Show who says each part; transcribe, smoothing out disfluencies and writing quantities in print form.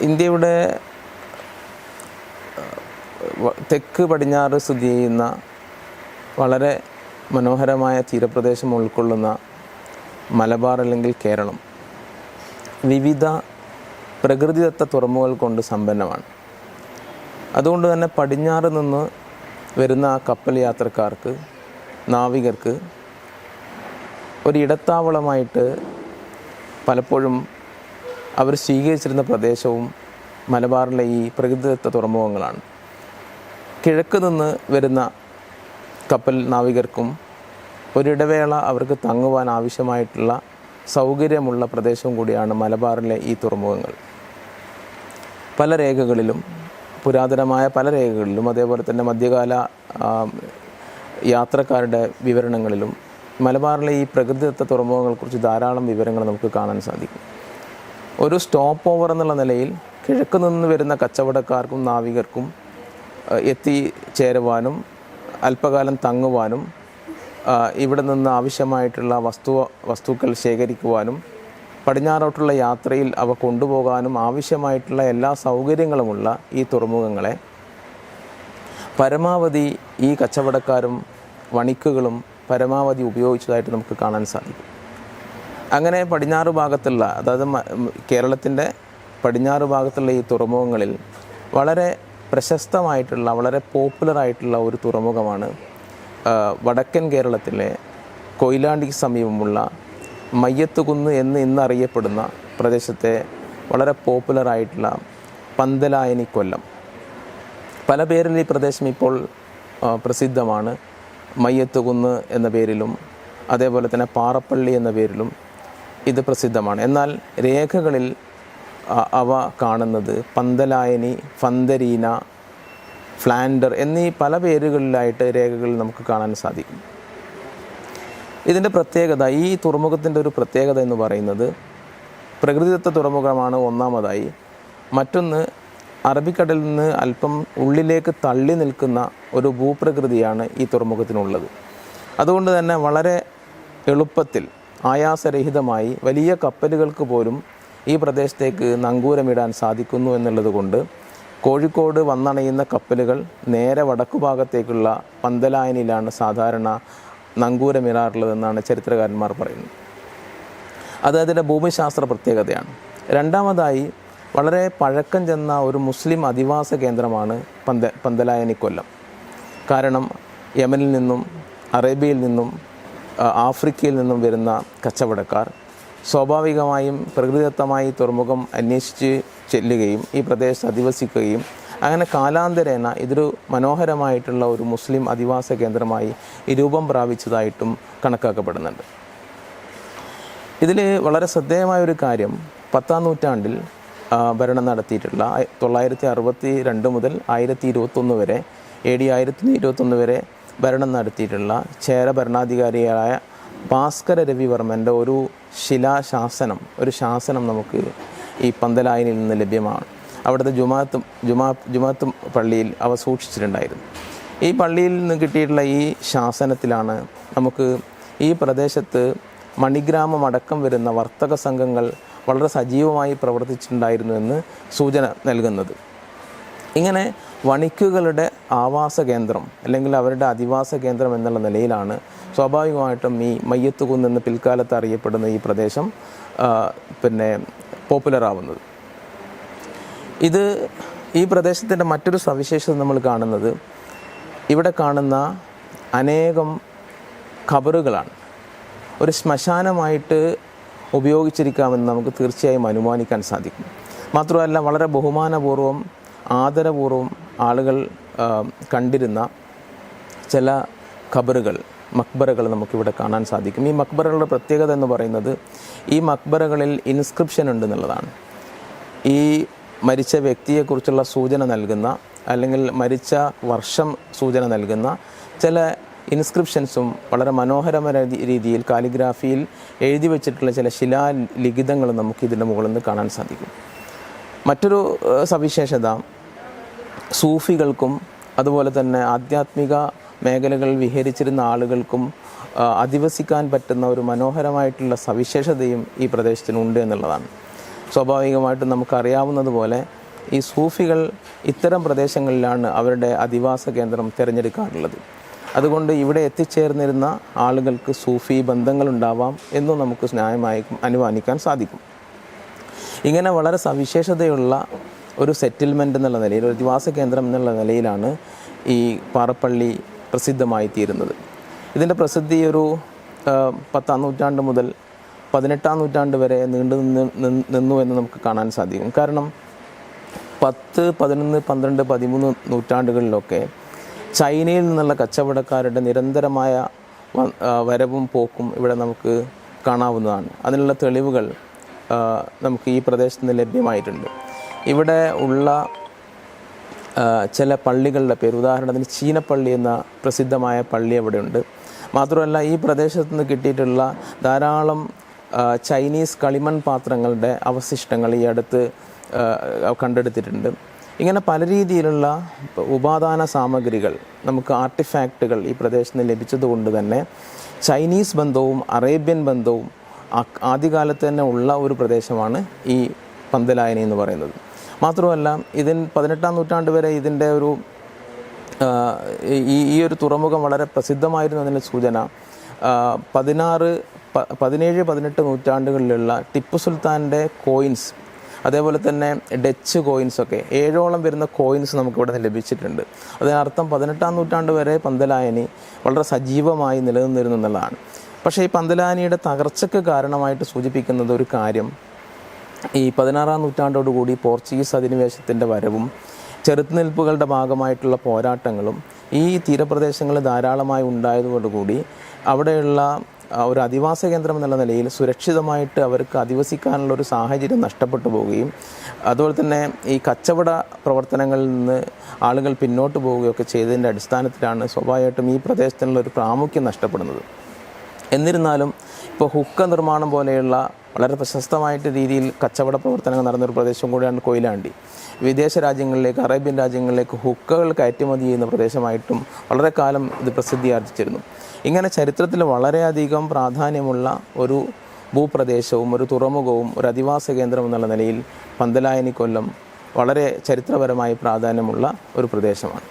Speaker 1: ഇന്ത്യയുടെ തെക്ക് പടിഞ്ഞാറ് സ്ഥിതി ചെയ്യുന്ന വളരെ മനോഹരമായ തീരപ്രദേശം ഉൾക്കൊള്ളുന്ന മലബാർ അല്ലെങ്കിൽ കേരളം വിവിധ പ്രകൃതിദത്ത തുറമുഖങ്ങൾ കൊണ്ട് സമ്പന്നമാണ്. അതുകൊണ്ട് തന്നെ പടിഞ്ഞാറ് നിന്ന് വരുന്ന കപ്പൽ യാത്രക്കാർക്ക്, നാവികർക്ക് ഒരിടത്താവളമായിട്ട് പലപ്പോഴും അവർ സ്വീകരിച്ചിരുന്ന പ്രദേശവും മലബാറിലെ ഈ പ്രകൃതിദത്ത തുറമുഖങ്ങളാണ്. കിഴക്ക് നിന്ന് വരുന്ന കപ്പൽ നാവികർക്കും ഒരിടവേള അവർക്ക് തങ്ങുവാൻ ആവശ്യമായിട്ടുള്ള സൗകര്യമുള്ള പ്രദേശവും കൂടിയാണ് മലബാറിലെ ഈ തുറമുഖങ്ങൾ. പല രേഖകളിലും, പുരാതനമായ പല രേഖകളിലും, അതേപോലെ തന്നെ മധ്യകാല യാത്രക്കാരുടെ വിവരണങ്ങളിലും മലബാറിലെ ഈ പ്രകൃതിദത്ത തുറമുഖങ്ങളെക്കുറിച്ച് ധാരാളം വിവരങ്ങൾ നമുക്ക് കാണാൻ സാധിക്കും. ഒരു സ്റ്റോപ്പ് ഓവർ എന്നുള്ള നിലയിൽ കിഴക്ക് നിന്ന് വരുന്ന കച്ചവടക്കാർക്കും നാവികർക്കും എത്തിച്ചേരുവാനും അല്പകാലം തങ്ങുവാനും ഇവിടെ നിന്ന് ആവശ്യമായിട്ടുള്ള വസ്തുക്കൾ ശേഖരിക്കുവാനും പടിഞ്ഞാറോട്ടുള്ള യാത്രയിൽ അവ കൊണ്ടുപോകാനും ആവശ്യമായിട്ടുള്ള എല്ലാ സൗകര്യങ്ങളുമുള്ള ഈ തുറമുഖങ്ങളെ പരമാവധി ഈ കച്ചവടക്കാരും വണിക്കുകളും പരമാവധി ഉപയോഗിച്ചതായിട്ട് നമുക്ക് കാണാൻ സാധിക്കും. അങ്ങനെ പടിഞ്ഞാറ് ഭാഗത്തുള്ള, അതായത് കേരളത്തിൻ്റെ പടിഞ്ഞാറ് ഭാഗത്തുള്ള ഈ തുറമുഖങ്ങളിൽ വളരെ പ്രശസ്തമായിട്ടുള്ള, വളരെ പോപ്പുലറായിട്ടുള്ള ഒരു തുറമുഖമാണ് വടക്കൻ കേരളത്തിലെ കൊയിലാണ്ടിക്ക് സമീപമുള്ള മയ്യത്തുകുന്ന് എന്ന് ഇന്നറിയപ്പെടുന്ന പ്രദേശത്തെ വളരെ പോപ്പുലറായിട്ടുള്ള പന്തലായനി കൊല്ലം. പല പേരിൽ ഈ പ്രദേശം ഇപ്പോൾ പ്രസിദ്ധമാണ്. മയ്യത്തുകുന്ന് എന്ന പേരിലും അതേപോലെ തന്നെ പാറപ്പള്ളി എന്ന പേരിലും ഇത് പ്രസിദ്ധമാണ്. എന്നാൽ രേഖകളിൽ അവ കാണുന്നത് പന്തലായനി, ഫന്തരീന, ഫ്ലാൻഡർ എന്നീ പല പേരുകളിലായിട്ട് രേഖകളിൽ നമുക്ക് കാണാൻ സാധിക്കും. ഇതിൻ്റെ പ്രത്യേകത, ഈ തുറമുഖത്തിൻ്റെ ഒരു പ്രത്യേകത എന്ന് പറയുന്നത് പ്രകൃതിദത്ത തുറമുഖമാണ് ഒന്നാമതായി. മറ്റൊന്ന്, അറബിക്കടലിൽ നിന്ന് അല്പം ഉള്ളിലേക്ക് തള്ളി നിൽക്കുന്ന ഒരു ഭൂപ്രകൃതിയാണ് ഈ തുറമുഖത്തിനുള്ളത്. അതുകൊണ്ട് തന്നെ വളരെ എളുപ്പത്തിൽ ആയാസരഹിതമായി വലിയ കപ്പലുകൾക്ക് പോലും ഈ പ്രദേശത്തേക്ക് നങ്കൂരമിടാൻ സാധിക്കുന്നു എന്നുള്ളത് കൊണ്ട് കോഴിക്കോട് വന്നണയുന്ന കപ്പലുകൾ നേരെ വടക്കു ഭാഗത്തേക്കുള്ള പന്തലായനിലാണ് സാധാരണ നങ്കൂരമിടാറുള്ളതെന്നാണ് ചരിത്രകാരന്മാർ പറയുന്നത്. അത് അതിൻ്റെ ഭൂമിശാസ്ത്ര പ്രത്യേകതയാണ്. രണ്ടാമതായി, വളരെ പഴക്കം ചെന്ന ഒരു മുസ്ലിം അധിവാസ കേന്ദ്രമാണ് പന്തലായനി കൊല്ലം. കാരണം യമനിൽ നിന്നും അറേബ്യയിൽ നിന്നും ആഫ്രിക്കയിൽ നിന്നും വരുന്ന കച്ചവടക്കാർ സ്വാഭാവികമായും പ്രകൃതിദത്തമായി തുറമുഖം അന്വേഷിച്ച് ചെല്ലുകയും ഈ പ്രദേശത്ത് അധിവസിക്കുകയും അങ്ങനെ കാലാന്തരേന ഇതൊരു മനോഹരമായിട്ടുള്ള ഒരു മുസ്ലിം അധിവാസ കേന്ദ്രമായി രൂപം പ്രാപിച്ചതായിട്ടും കണക്കാക്കപ്പെടുന്നുണ്ട്. ഇതിൽ വളരെ ശ്രദ്ധേയമായൊരു കാര്യം, 10-ാം നൂറ്റാണ്ടിൽ ഭരണം നടത്തിയിട്ടുള്ള 962 മുതൽ 1021 വരെ AD 1121 വരെ ഭരണം നടത്തിയിട്ടുള്ള ചേര ഭരണാധികാരിയായ ഭാസ്കര രവിവർമ്മൻ്റെ ഒരു ശിലാശാസനം, ഒരു ശാസനം നമുക്ക് ഈ പന്തലായനിൽ നിന്ന് ലഭ്യമാണ്. അവിടുത്തെ ജുമാഅത്ത് പള്ളിയിൽ അവ സൂക്ഷിച്ചിട്ടുണ്ടായിരുന്നു. ഈ പള്ളിയിൽ നിന്ന് കിട്ടിയിട്ടുള്ള ഈ ശാസനത്തിലാണ് നമുക്ക് ഈ പ്രദേശത്ത് മണിഗ്രാമം അടക്കം വരുന്ന വർത്തക സംഘങ്ങൾ വളരെ സജീവമായി പ്രവർത്തിച്ചിട്ടുണ്ടായിരുന്നു എന്ന് സൂചന നൽകുന്നത്. ഇങ്ങനെ വണിക്കുകളുടെ ആവാസ കേന്ദ്രം അല്ലെങ്കിൽ അവരുടെ അധിവാസ കേന്ദ്രം എന്നുള്ള നിലയിലാണ് സ്വാഭാവികമായിട്ടും ഈ മയ്യത്തുകുന്ന് എന്ന് പിൽക്കാലത്ത് അറിയപ്പെടുന്ന ഈ പ്രദേശം പോപ്പുലറാവുന്നത്. ഈ പ്രദേശത്തിൻ്റെ മറ്റൊരു സവിശേഷത നമ്മൾ കാണുന്നത്, ഇവിടെ കാണുന്ന അനേകം ഖബറുകളാണ്. ഒരു ശ്മശാനമായിട്ട് ഉപയോഗിച്ചിരിക്കാമെന്ന് നമുക്ക് തീർച്ചയായും അനുമാനിക്കാൻ സാധിക്കും. മാത്രമല്ല, വളരെ ബഹുമാനപൂർവ്വം ആദരപൂർവ്വം ആളുകൾ കണ്ടിരുന്ന ചില ഖബറുകൾ, മക്ബറകൾ നമുക്കിവിടെ കാണാൻ സാധിക്കും. ഈ മക്ബറകളുടെ പ്രത്യേകത എന്ന് പറയുന്നത് ഈ മക്ബറകളിൽ ഇൻസ്ക്രിപ്ഷൻ ഉണ്ട് എന്നുള്ളതാണ്. ഈ മരിച്ച വ്യക്തിയെക്കുറിച്ചുള്ള സൂചന നൽകുന്ന അല്ലെങ്കിൽ മരിച്ച വർഷം സൂചന നൽകുന്ന ചില ഇൻസ്ക്രിപ്ഷൻസും വളരെ മനോഹരമായ രീതിയിൽ കാലിഗ്രാഫിയിൽ എഴുതി വച്ചിട്ടുള്ള ചില ശിലാലിഖിതങ്ങളും നമുക്ക് ഇതിൻ്റെ മുകളിൽ നിന്ന് കാണാൻ സാധിക്കും. മറ്റൊരു സവിശേഷത, സൂഫികൾക്കും അതുപോലെ തന്നെ ആധ്യാത്മിക മേഖലകളിൽ വിഹരിച്ചിരുന്ന ആളുകൾക്കും അധിവസിക്കാൻ പറ്റുന്ന ഒരു മനോഹരമായിട്ടുള്ള സവിശേഷതയും ഈ പ്രദേശത്തിനുണ്ട് എന്നുള്ളതാണ്. സ്വാഭാവികമായിട്ടും നമുക്കറിയാവുന്നതുപോലെ ഈ സൂഫികൾ ഇത്തരം പ്രദേശങ്ങളിലാണ് അവരുടെ അധിവാസ കേന്ദ്രം തിരഞ്ഞെടുക്കാറുള്ളത്. അതുകൊണ്ട് ഇവിടെ എത്തിച്ചേർന്നിരുന്ന ആളുകൾക്ക് സൂഫി ബന്ധങ്ങളുണ്ടാവാം എന്നും നമുക്ക് ന്യായമായി അനുമാനിക്കാൻ സാധിക്കും. ഇങ്ങനെ വളരെ സവിശേഷതയുള്ള ഒരു സെറ്റിൽമെൻ്റ് എന്നുള്ള നിലയിൽ, ഒരു അധിവാസ കേന്ദ്രം എന്നുള്ള നിലയിലാണ് ഈ പാറപ്പള്ളി പ്രസിദ്ധമായി തീരുന്നത്. ഇതിൻ്റെ പ്രസിദ്ധി ഒരു 10-ാം നൂറ്റാണ്ട് മുതൽ 18-ാം നൂറ്റാണ്ട് വരെ നിന്നു എന്ന് നമുക്ക് കാണാൻ സാധിക്കും. കാരണം 10, 11, 12, 13 നൂറ്റാണ്ടുകളിലൊക്കെ ചൈനയിൽ നിന്നുള്ള കച്ചവടക്കാരുടെ നിരന്തരമായ വരവും പോക്കും ഇവിടെ നമുക്ക് കാണാവുന്നതാണ്. അതിനുള്ള തെളിവുകൾ നമുക്ക് ഈ പ്രദേശത്ത് നിന്ന് ലഭ്യമായിട്ടുണ്ട്. ഇവിടെ ഉള്ള ചില പള്ളികളുടെ പേര്, ഉദാഹരണത്തിന് ചീനപ്പള്ളി എന്ന പ്രസിദ്ധമായ പള്ളി അവിടെയുണ്ട്. മാത്രമല്ല ഈ പ്രദേശത്ത് നിന്ന് കിട്ടിയിട്ടുള്ള ധാരാളം ചൈനീസ് കളിമൺ പാത്രങ്ങളുടെ അവശിഷ്ടങ്ങൾ ഈ അടുത്ത് കണ്ടെടുത്തിട്ടുണ്ട്. ഇങ്ങനെ പല രീതിയിലുള്ള ഉപാദാന സാമഗ്രികൾ, നമുക്ക് ആർട്ടിഫാക്റ്റുകൾ ഈ പ്രദേശത്ത് നിന്ന് ലഭിച്ചതുകൊണ്ട് തന്നെ ചൈനീസ് ബന്ധവും അറേബ്യൻ ബന്ധവും ആദ്യകാലത്ത് തന്നെ ഉള്ള ഒരു പ്രദേശമാണ് ഈ പന്തലായനി എന്ന് പറയുന്നത്. മാത്രമല്ല 18-ാം നൂറ്റാണ്ട് വരെ ഇതിൻ്റെ ഒരു ഈ ഒരു തുറമുഖം വളരെ പ്രസിദ്ധമായിരുന്നതിൻ്റെ സൂചന 17-18 നൂറ്റാണ്ടുകളിലുള്ള ടിപ്പു സുൽത്താൻ്റെ കോയിൻസ്, അതേപോലെ തന്നെ ഡച്ച് കോയിൻസൊക്കെ 7ഓളം വരുന്ന കോയിൻസ് നമുക്കിവിടെ നിന്ന് ലഭിച്ചിട്ടുണ്ട്. അതിനർത്ഥം 18-ാം നൂറ്റാണ്ട് വരെ പന്തലായനി വളരെ സജീവമായി നിലനിന്നിരുന്നു എന്നുള്ളതാണ്. പക്ഷേ ഈ പന്തലായനിയുടെ തകർച്ചയ്ക്ക് കാരണമായിട്ട് സൂചിപ്പിക്കുന്നത് ഒരു കാര്യം, ഈ 16-ാം നൂറ്റാണ്ടോടുകൂടി പോർച്ചുഗീസ് അധിനിവേശത്തിൻ്റെ വരവും ചെറുത്തുനിൽപ്പുകളുടെ ഭാഗമായിട്ടുള്ള പോരാട്ടങ്ങളും ഈ തീരപ്രദേശങ്ങളിൽ ധാരാളമായി ഉണ്ടായതോടുകൂടി അവിടെയുള്ള ഒരു അധിവാസ കേന്ദ്രം എന്നുള്ള നിലയിൽ സുരക്ഷിതമായിട്ട് അവർക്ക് അധിവസിക്കാനുള്ള ഒരു സാഹചര്യം നഷ്ടപ്പെട്ടു പോവുകയും അതുപോലെ തന്നെ ഈ കച്ചവട പ്രവർത്തനങ്ങളിൽ നിന്ന് ആളുകൾ പിന്നോട്ട് പോവുകയൊക്കെ ചെയ്തതിൻ്റെ അടിസ്ഥാനത്തിലാണ് സ്വാഭാവികമായിട്ടും ഈ പ്രദേശത്തിനുള്ള ഒരു പ്രാമുഖ്യം നഷ്ടപ്പെടുന്നത്. എന്നിരുന്നാലും ഇപ്പോൾ ഹുക്ക നിർമ്മാണം പോലെയുള്ള വളരെ പ്രശസ്തമായിട്ട് രീതിയിൽ കച്ചവട പ്രവർത്തനങ്ങൾ നടന്നൊരു പ്രദേശം കൂടിയാണ് കൊയിലാണ്ടി. വിദേശ രാജ്യങ്ങളിലേക്ക്, അറേബ്യൻ രാജ്യങ്ങളിലേക്ക് ഹുക്കകൾ കയറ്റുമതി ചെയ്യുന്ന പ്രദേശമായിട്ടും വളരെ കാലം ഇത് പ്രസിദ്ധിയാർജിച്ചിരുന്നു. ഇങ്ങനെ ചരിത്രത്തിൽ വളരെയധികം പ്രാധാന്യമുള്ള ഒരു ഭൂപ്രദേശവും ഒരു തുറമുഖവും ഒരു അധിവാസ കേന്ദ്രം എന്നുള്ള നിലയിൽ പന്തലായനി കൊല്ലം വളരെ ചരിത്രപരമായി പ്രാധാന്യമുള്ള ഒരു പ്രദേശമാണ്.